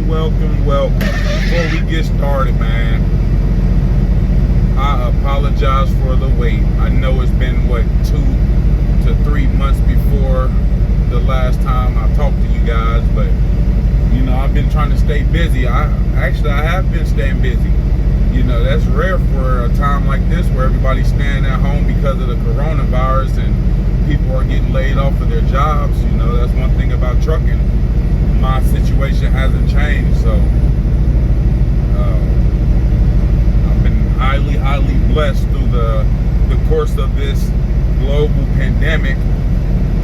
welcome. Before we get started, man, I apologize for the wait. I know it's been, 2 to 3 months before the last time I talked to you guys, but, I've been trying to stay busy. I have been staying busy. That's rare for a time like this where everybody's staying at home because of the coronavirus and people are getting laid off of their jobs. That's one thing about trucking. My situation hasn't changed, so I've been highly blessed through the course of this global pandemic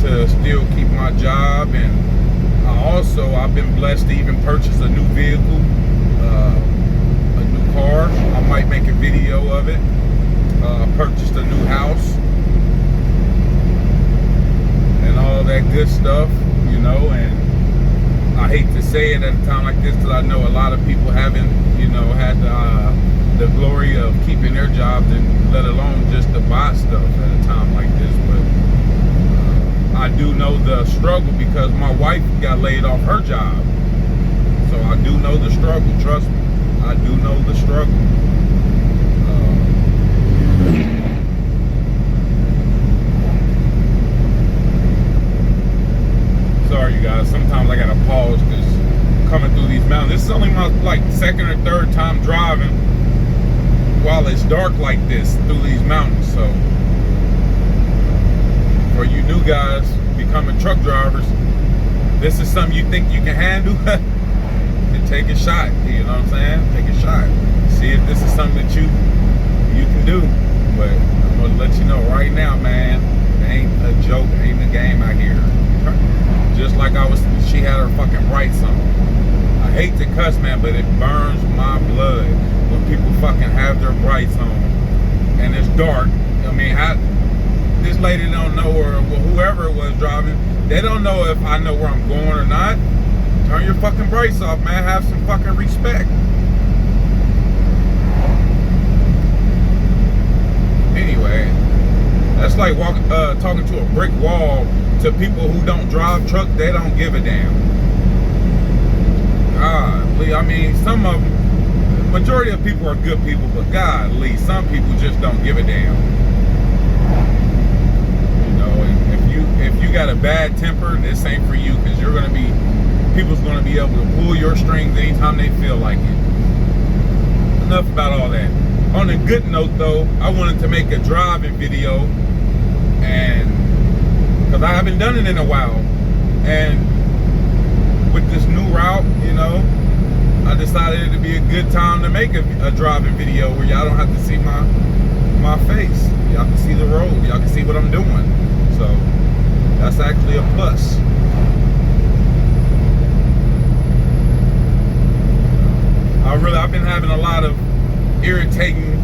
to still keep my job, and I've been blessed to even purchase a new vehicle, a new car. I might make a video of it. Purchased a new house and all that good stuff, and I hate to say it at a time like this because I know a lot of people haven't, had the glory of keeping their jobs, and let alone just to buy stuff at a time like this. But I do know the struggle because my wife got laid off her job. So I do know the struggle, trust me. I do know the struggle. Sorry, you guys. Sometimes I gotta pause because coming through these mountains. This is only my second or third time driving while it's dark like this through these mountains. So for you new guys becoming truck drivers, this is something you think you can handle. Then take a shot. You know what I'm saying? Take a shot. See if this is something that you can do. But I'm gonna let you know right now, man. It ain't a joke. It ain't a game out here. Just like she had her fucking brights on. I hate to cuss, man, but it burns my blood when people fucking have their brights on and it's dark. I mean, this lady don't know, or whoever it was driving, they don't know if I know where I'm going or not. Turn your fucking brights off, man. Have some fucking respect. Anyway, that's like talking to a brick wall. To people who don't drive truck, they don't give a damn. Golly, I mean, some of them, majority of people are good people, but golly, some people just don't give a damn. If you got a bad temper, this ain't for you, because people's gonna be able to pull your strings anytime they feel like it. Enough about all that. On a good note, though, I wanted to make a driving video, and because I haven't done it in a while, and with this new route, I decided it'd be a good time to make a driving video where y'all don't have to see my face. Y'all can see the road. Y'all can see what I'm doing. So that's actually a plus. I've been having a lot of irritating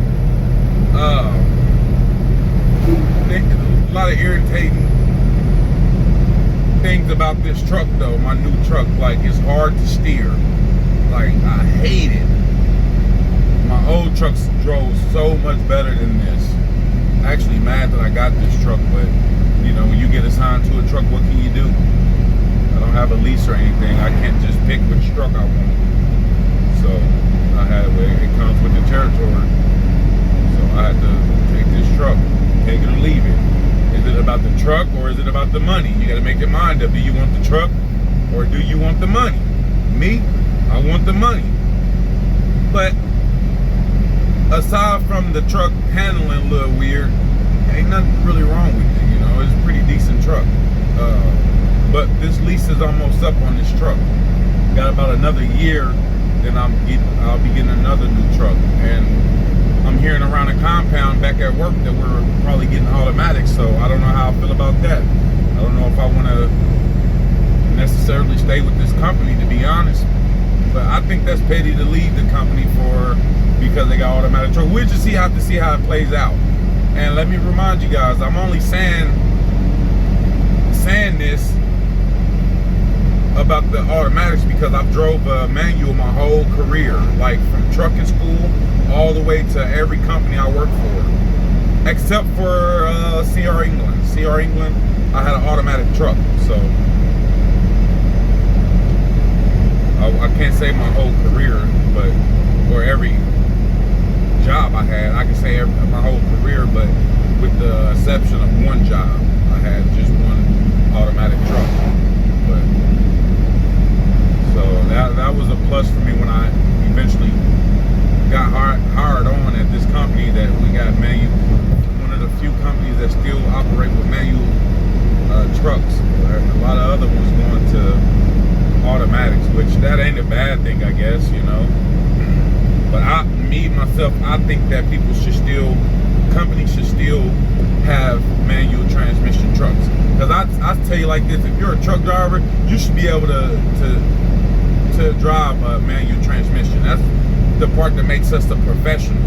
things about this truck, though. My new truck, it's hard to steer. I hate it. My old trucks drove so much better than this. Actually mad that I got this truck, but when you get assigned to a truck, what can you do? I don't have a lease or anything. I can't just pick which truck I want. So it comes with the territory. So I had to take this truck, take it or leave it. Is it about the truck or is it about the money? You got to make your mind up. Do you want the truck or do you want the money? Me, I want the money. But aside from the truck handling a little weird, ain't nothing really wrong with it. It's a pretty decent truck. But this lease is almost up on this truck. Got about another year, then I'll be getting another new truck. And I'm hearing around the compound back at work that we're probably getting automatics, so I don't know how I feel about that. I don't know if I want to necessarily stay with this company, to be honest. But I think that's petty to leave the company because they got automatic truck. We'll just have to see how it plays out. And let me remind you guys, I'm only saying this about the automatics because I've drove a manual my whole career, from trucking school all the way to every company I worked for, except for CR England. CR England, I had an automatic truck, so I can't say my whole career, but or every job I had. I can say my whole career, but with the exception of one job, I had just one automatic truck. But so that was a plus for me when I eventually got hired on at this company that we got manual. One of the few companies that still operate with manual trucks. A lot of other ones going to automatics, which that ain't a bad thing, I guess, you know. But myself, I think that companies should still have manual transmission trucks. Because I tell you like this, if you're a truck driver, you should be able to drive a manual transmission. That's the part that makes us a professional.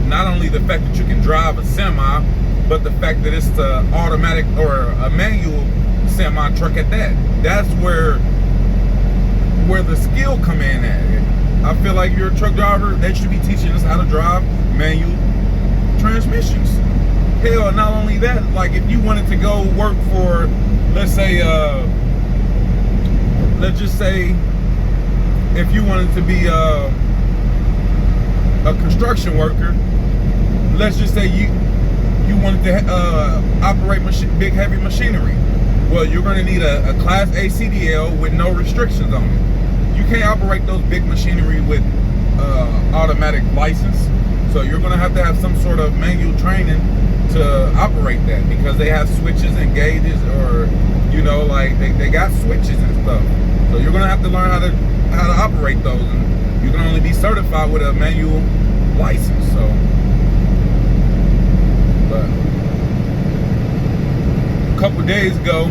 Not only the fact that you can drive a semi, but the fact that it's the automatic or a manual semi truck at that. That's where the skill come in at. I feel like you're a truck driver, they should be teaching us how to drive manual transmissions. Hell, not only that, like if you wanted to go work for, let's just say if you wanted to be a construction worker, let's just say you wanted to operate big heavy machinery. Well, you're going to need a Class A CDL with no restrictions on it. You can't operate those big machinery with automatic license. So you're going to have some sort of manual training to operate that, because they have switches and gauges, or you know, like they got switches and stuff. So you're going to have to learn how to operate those, and you can only be certified with a manual license. So, but a couple days ago,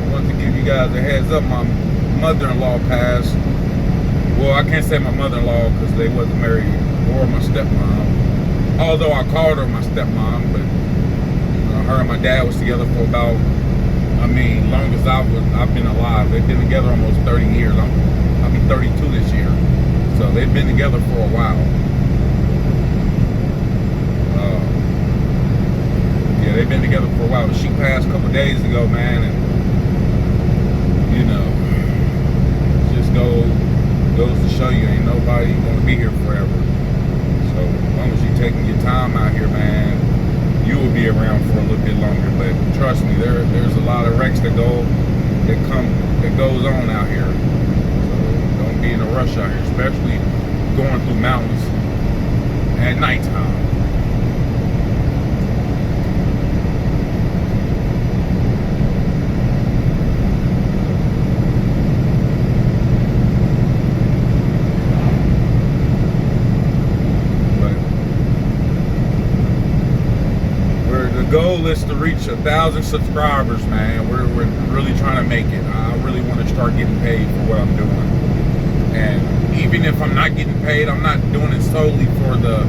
I wanted to give you guys a heads up. My mother-in-law passed. Well, I can't say my mother-in-law because they wasn't married, or my stepmom. Although I called her my stepmom, but her and my dad was together for about, long as I've been alive. They've been together almost 30 years. I'll be 32 this year. So they've been together for a while. Yeah, they've been together for a while. But she passed a couple days ago, man, and you know, just goes to show you ain't nobody gonna be here forever. So as long as you're taking your time out here, man, you will be around for a little bit longer. But trust me, there's a lot of wrecks that goes on out here. So don't be in a rush out here, especially going through mountains at nighttime. Goal is to reach 1,000 subscribers, man. We're really trying to make it. I really want to start getting paid for what I'm doing. And even if I'm not getting paid, I'm not doing it solely for the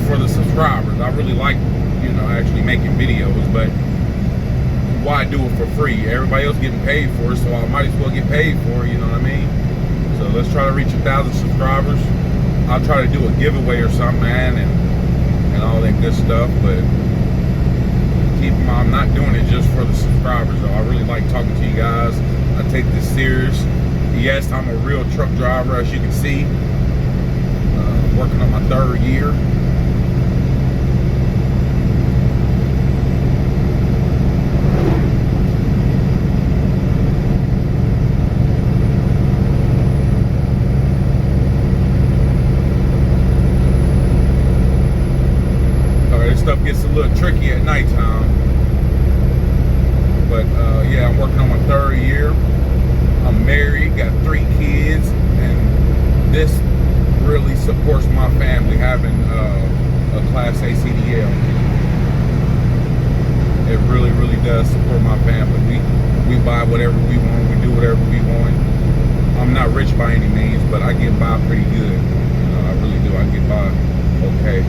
for the subscribers. I really like, actually making videos, but why do it for free? Everybody else getting paid for it, so I might as well get paid for it, you know what I mean? So let's try to reach 1,000 subscribers. I'll try to do a giveaway or something, man, and all that good stuff, but I'm not doing it just for the subscribers, though. I really like talking to you guys. I take this serious. Yes, I'm a real truck driver, as you can see. Working on my 3rd year. Stuff gets a little tricky at nighttime, but yeah, I'm working on my 3rd year. I'm married, got 3 kids, and this really supports my family, having a Class A CDL. It really, really does support my family. We buy whatever we want, we do whatever we want. I'm not rich by any means, but I get by pretty good. I really do. I get by okay.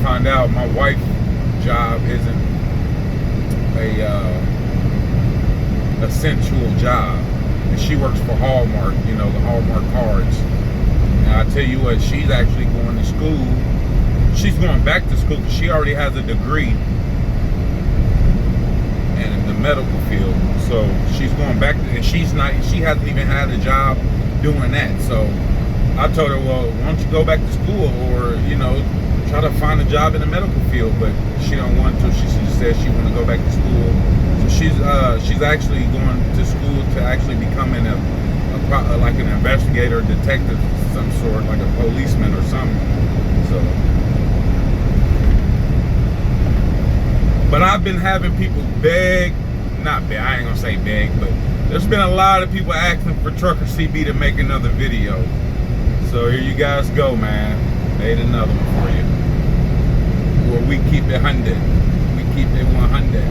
Find out my wife's job isn't essential job. And she works for Hallmark, you know, the Hallmark cards. And I tell you what, she's actually going to school. She's going back to school because she already has a degree in the medical field. So she's going back to, and she hasn't even had a job doing that. So I told her, well, why don't you go back to school, or, you know, try to find a job in the medical field. But she don't want to. She just said she want to go back to school. So she's actually going to school to actually becoming like an investigator, detective of some sort, like a policeman or something. So, but I've been having people beg, not beg, I ain't gonna say beg, but there's been a lot of people asking for Trucker CB to make another video. So here you guys go, man. Made another one for you. Where we keep it 100. We keep it 100.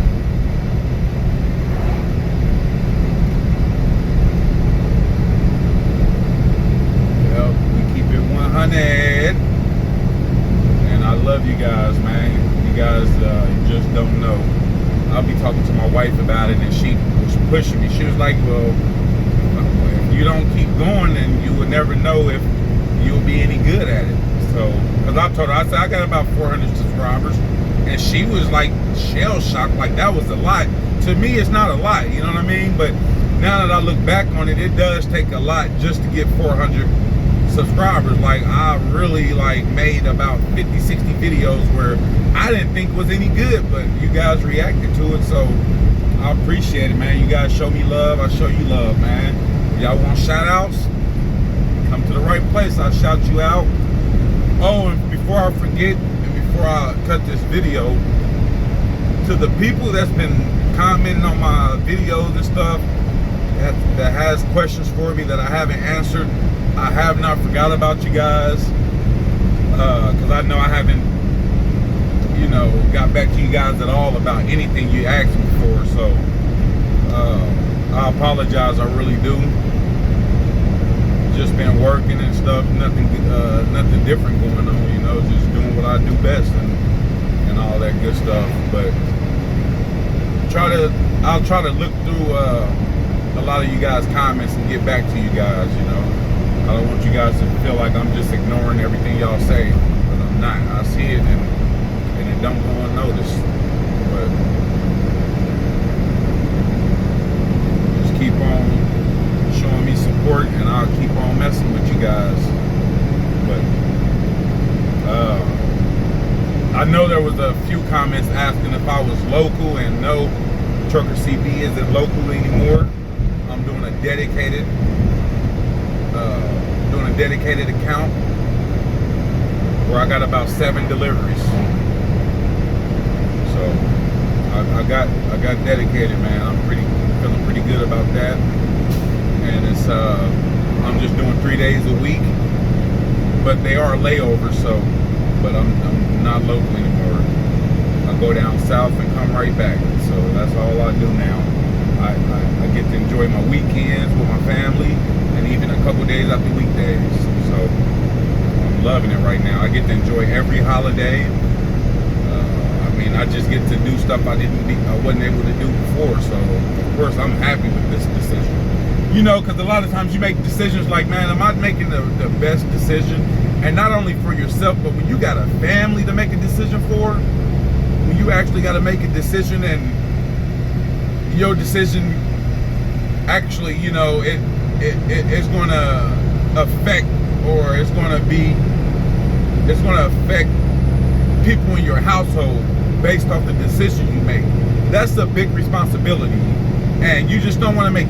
Yep, we keep it 100. And I love you guys, man. You guys just don't know. I'll be talking to my wife about it, and she was pushing me. She was like, well, if you don't keep going, then you would never know if you'll be any good at it. So, because I told her, I said, I got about 400 subscribers. And she was like shell shocked, like that was a lot. To me, it's not a lot, you know what I mean? But now that I look back on it, it does take a lot just to get 400 subscribers. Like, I really like made about 50, 60 videos where I didn't think was any good, but you guys reacted to it. So I appreciate it, man. You guys show me love, I show you love, man. Y'all want shout outs? Come to the right place, I'll shout you out. Oh, and before I forget, and before I cut this video, to the people that's been commenting on my videos and stuff, that has questions for me that I haven't answered, I have not forgot about you guys, because I know I haven't, you know, got back to you guys at all about anything you asked me for. So I apologize, I really do. Just been working and stuff, nothing different going on, you know, just doing what I do best and all that good stuff. But I'll try to look through a lot of you guys' comments and get back to you guys, you know. I don't want you guys to feel like I'm just ignoring everything y'all say, but I'm not. I see it and it don't go unnoticed. But just keep on showing me support, and I'll keep on messing with you guys. But I know there was a few comments asking if I was local, and no, Trucker CB isn't local anymore. I'm doing a dedicated account where I got about 7 deliveries. So I got dedicated, man. I'm feeling pretty good about that. And it's I'm just doing 3 days a week, but they are layovers. So, but I'm not local anymore. I go down south and come right back. So that's all I do now. I get to enjoy my weekends with my family, and even a couple days after weekdays. So I'm loving it right now. I get to enjoy every holiday. I mean, I just get to do stuff I wasn't able to do before. So of course I'm happy with this decision. You know, because a lot of times you make decisions like, man, am I making the best decision? And not only for yourself, but when you got a family to make a decision for, when you actually got to make a decision, and your decision actually, you know, it's going to affect, or it's going to affect people in your household based off the decision you make. That's a big responsibility, and you just don't want to make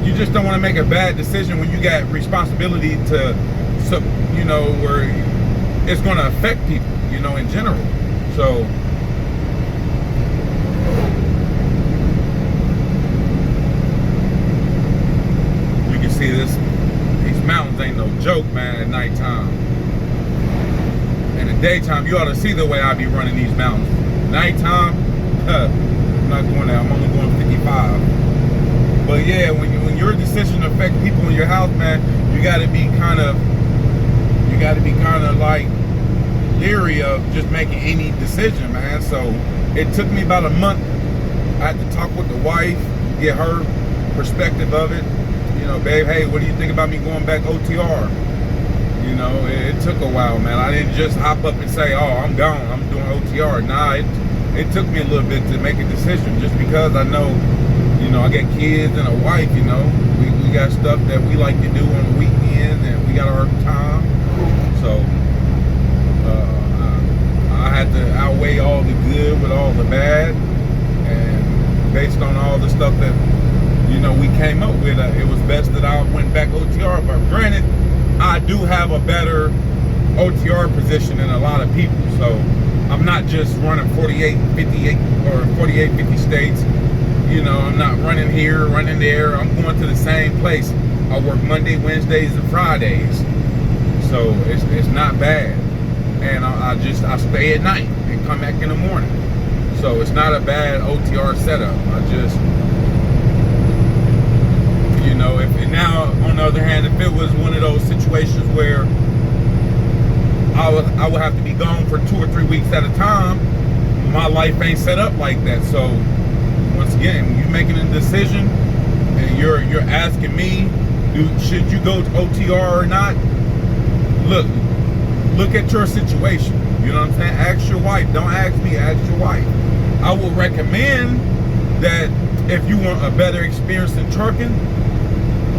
you just don't want to make a bad decision when you got responsibility to, you know, where it's going to affect people, you know, in general. So you can see these mountains ain't no joke, man, at nighttime. In the daytime, you ought to see the way I be running these mountains. Nighttime, I'm not going there. I'm only going 55. But yeah, when your decision affects people in your house, man, you gotta be kind of like leery of just making any decision, man. So it took me about a month I had to talk with the wife, get her perspective of it. You know, babe, hey, what do you think about me going back OTR? You know, it took a while, man. I didn't just hop up and say, oh, I'm gone, I'm doing OTR. Nah, it took me a little bit to make a decision, just because I know, you know, I got kids and a wife, you know. We got stuff that we like to do on the weekend, and we got our time. So I had to outweigh all the good with all the bad, and based on all the stuff that, you know, we came up with, it was best that I went back OTR. But granted, I do have a better OTR position than a lot of people, so I'm not just running 48, 58 or 48, 50 states. You know, I'm not running here, running there. I'm going to the same place. I work Monday, Wednesdays, and Fridays, so it's not bad. And I stay at night and come back in the morning, so it's not a bad OTR setup. I just, you know, now on the other hand, if it was one of those situations where I would have to be gone for 2 or 3 weeks at a time, my life ain't set up like that. So once again, when you're making a decision and you're asking me, should you go to OTR or not? Look at your situation. You know what I'm saying? Ask your wife. Don't ask me, ask your wife. I would recommend that if you want a better experience in trucking,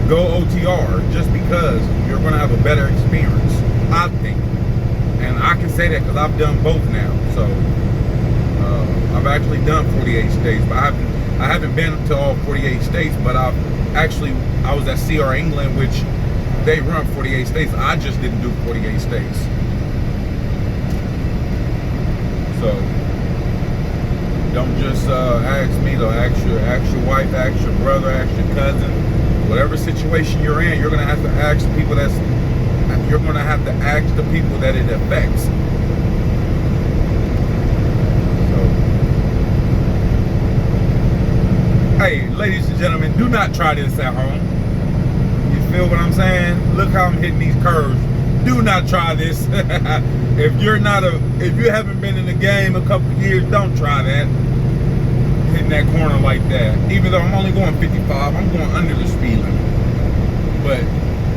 go OTR, just because you're going to have a better experience, I think. And I can say that because I've done both now. So I've actually done 48 states, but I haven't been to all 48 states. But I was at CR England, which they run 48 states. I just didn't do 48 states. So don't just ask me though. Ask your wife, ask your brother, ask your cousin. Whatever situation you're in, you're gonna have to ask the people that it affects. So, hey, ladies and gentlemen, do not try this at home. You feel what I'm saying? Look how I'm hitting these curves. Do not try this. If you haven't been in the game a couple of years, don't try that. Hitting that corner like that. Even though I'm only going 55, I'm going under the speed limit. But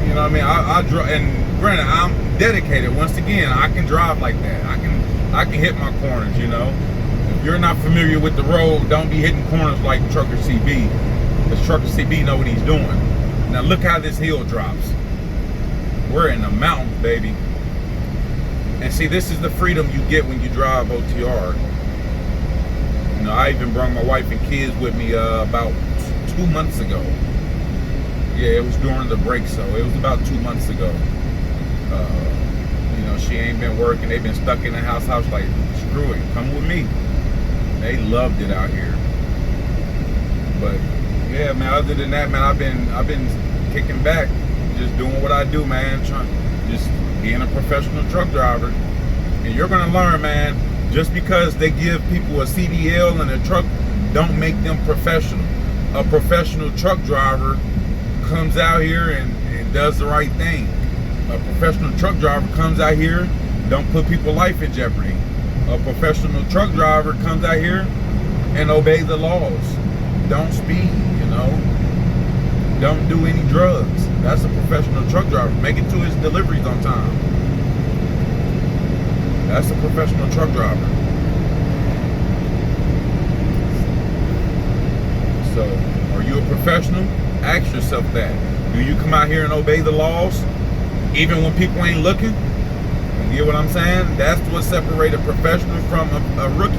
you know what I mean? I drive, and granted, I'm dedicated. Once again, I can drive like that. I can hit my corners. You know, if you're not familiar with the road, don't be hitting corners like Trucker CB. Because Trucker CB know what he's doing. Now look how this hill drops. We're in the mountains, baby. And see, this is the freedom you get when you drive OTR. You know, I even brought my wife and kids with me about 2 months ago. Yeah, it was during the break, so it was about 2 months ago. You know, she ain't been working. They've been stuck in the house. I was like, screw it, come with me. They loved it out here. But yeah, man, other than that, man, I've been kicking back, just doing what I do, man, just being a professional truck driver. And you're gonna learn, man, just because they give people a CDL and a truck don't make them professional. A professional truck driver comes out here and does the right thing. A professional truck driver comes out here, don't put people's life in jeopardy. A professional truck driver comes out here and obey the laws. Don't speed, you know. Don't do any drugs. That's a professional truck driver. Make it to his deliveries on time. That's a professional truck driver. So, are you a professional? Ask yourself that. Do you come out here and obey the laws, even when people ain't looking? You get what I'm saying? That's what separates a professional from a rookie.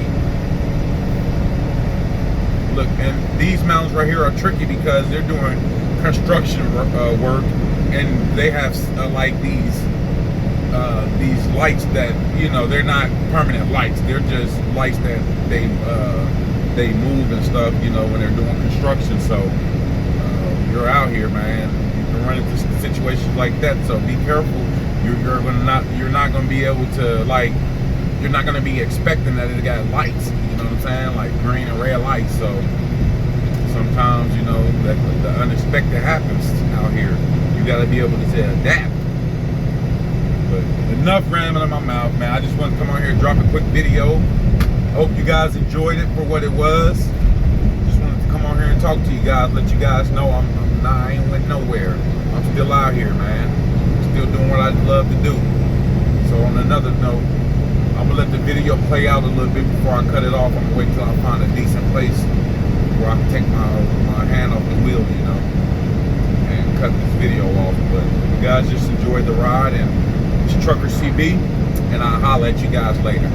Look, and these mountains right here are tricky because they're doing construction work, and they have like these lights that, you know, they're not permanent lights. They're just lights that they move and stuff, you know, when they're doing construction. So you're out here, man. You can run into situations like that. So be careful. You're not gonna be able to, like, you're not gonna be expecting that it got lights. You know what I'm saying? Like green and red lights. So sometimes, you know, that the unexpected happens out here. You got to be able to adapt. But enough rambling in my mouth, man. I just wanted to come on here and drop a quick video. Hope you guys enjoyed it for what it was. talk to you guys, let you guys know I ain't went nowhere. I'm still out here, man. Still doing what I love to do. So on another note, I'm gonna let the video play out a little bit before I cut it off. I'm gonna wait till I find a decent place where I can take my hand off the wheel, you know, and cut this video off. But you guys just enjoy the ride, and it's Trucker CB, and I'll holler at you guys later.